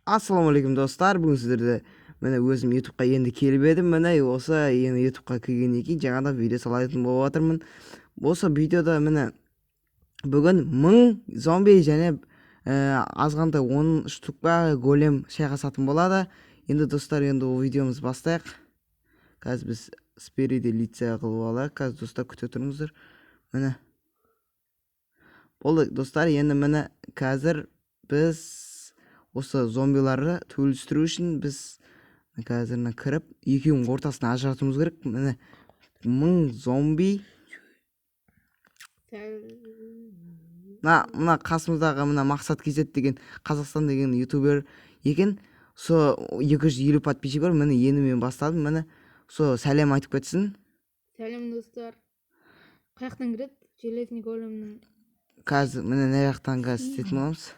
Ассалаумағалейкум достар, бүгін сіздерді міне өзім ютубқа енді келіп едім. Міне осы енді ютубқа келгеннен кейін жаңадан видео салатын болып жатырмын. Осы видеода міне бүгін 1000 зомби және азғантай 10 штук па голем шайқасатын болады. Енді достар, енді ол видеомыз бастайық. Қазір біз спереди лица қылып алайық. Қазір достар күте тұрыңыздар. Міне болды достар, енді міне қазір біз осы зомбиларды төлістіру үшін біз қазір кіріп екеуінің ортасына ажыратуымыз керек. Міне 1000 зомби. Мына қасымыздағы мына Мақсат KZ деген Қазақстан деген ютубер екен. Со 250 подписчик бар. Міне енді мен бастадым. Міне со сәлем айтып кетсін. Сәлем достар. Қаяқтан кіреді? Железный големнің. Қазір міне не жақтан қазір істейтін боламыз.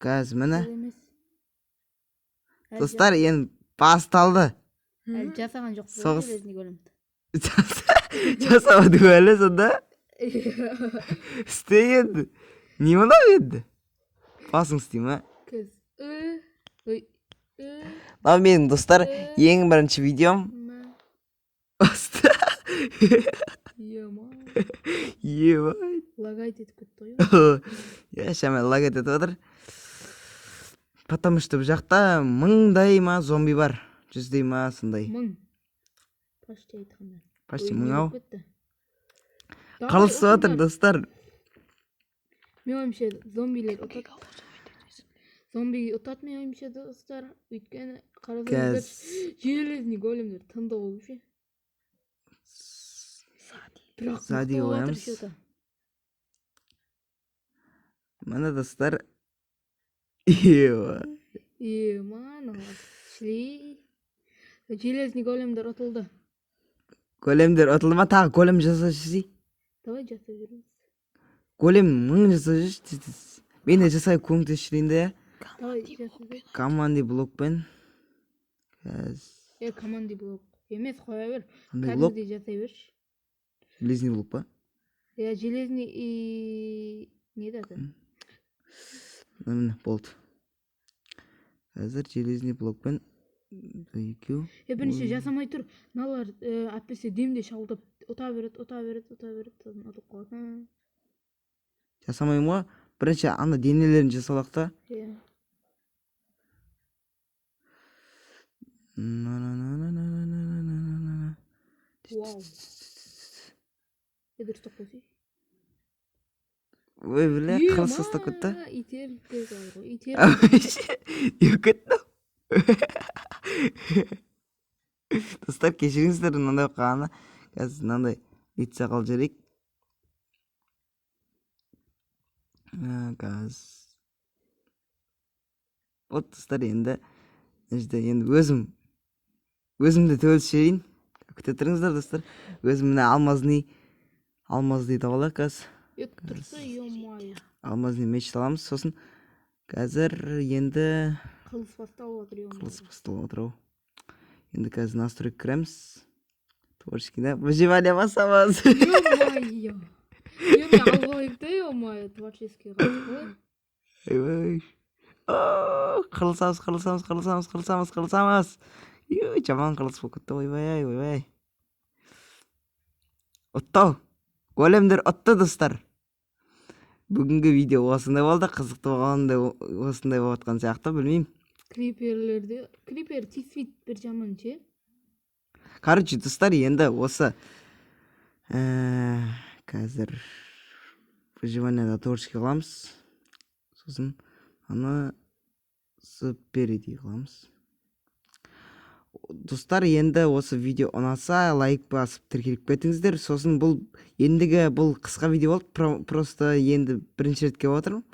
Қазір міне достар, енді басталды. Әлі жасаған жоқ Соғыс. железный големді. Жасамады әлі сонда. Істе енді. Не мынау енді? Басың істейм, Кіз. Мынау менің достар ең бірінші видеом. Ебай. Лагайт етіп кетті ғой. Шамай лагайт етіп отыр. Потому что бұл жақта 1000-дай ма зомби бар. 100-дей ма сондай. 1000. Почти айтқанда. Почти 1000 ау. Давай, Қалысып отыр отыңдар. достар. Мен ойымша зомбилер ұтады. Зомби ұтады мен ойымша достар. Өйткені қарасаңыздар железный големдер тынды болушы. Бірақ Сади мықты қоямыз. болыватыр что-то. Мына достар. Ева. Мана шли. Железный големдер ұтылды. Големдер ұтылды ма? Тағы голем жасашы. Давай жасай береміз. Голем 1000 жасашы. Мен де жасай көмектесшілейінде. Давай жасай бер. Команды блокпен. Команды блок. Емес, қоя бер. Қандай блок? Кәдімгідей жасай берші. Железный блок па? Железный и не дады? Міне болды. Қазір железный блокпен екеу. Бірінші жасамай тұр. Налар әтпесе демде шалдып ұта береді. Сосын ұтып қалады. Жасамайым ғой. Бірінші ана денелерін жасалақ та. Вау. Дұрыстап қойсай. Ой, бля, қылыс ұстап кетті. Итерілді ғой. Кетті. Достар, кешіріңіздер, мынандай қағаны. Қазір мынандай лица қал жерек. Вот достар, енді өзімді төлісшейін. Күте тұрыңыздар достар. Өзім міне алмазный табалақ қазір. Тұрса, ё-майо. Алмазный меч аламыз. Сосын қазір енді Қылыс басталып отыр ау. Енді қазір настройка кіреміз. Творческий, да? Выживание басамыз. Ё-майо. Мен алғайықты, ё-майо. Творческий қатқы. Ой. Қылысамыз. Жаман қылыс болып кетті. Ойбай. Ұттау. Големдер ұтты достар. Бүгінгі видео осындай болды. Қызықты болғанда осындай болатқан сияқты, білмеймін. Крипер тиспейді бір жаман ше. Короче, достар, енді осы қазір выживанияда творческий қыламыз. Сосын аны спереди қыламыз. Достар, енді осы видео ұнаса, лайк басып тіркеліп кетіңіздер. Сосын бұл қысқа видео болды. Просто енді бірінші рет келіп отырмын.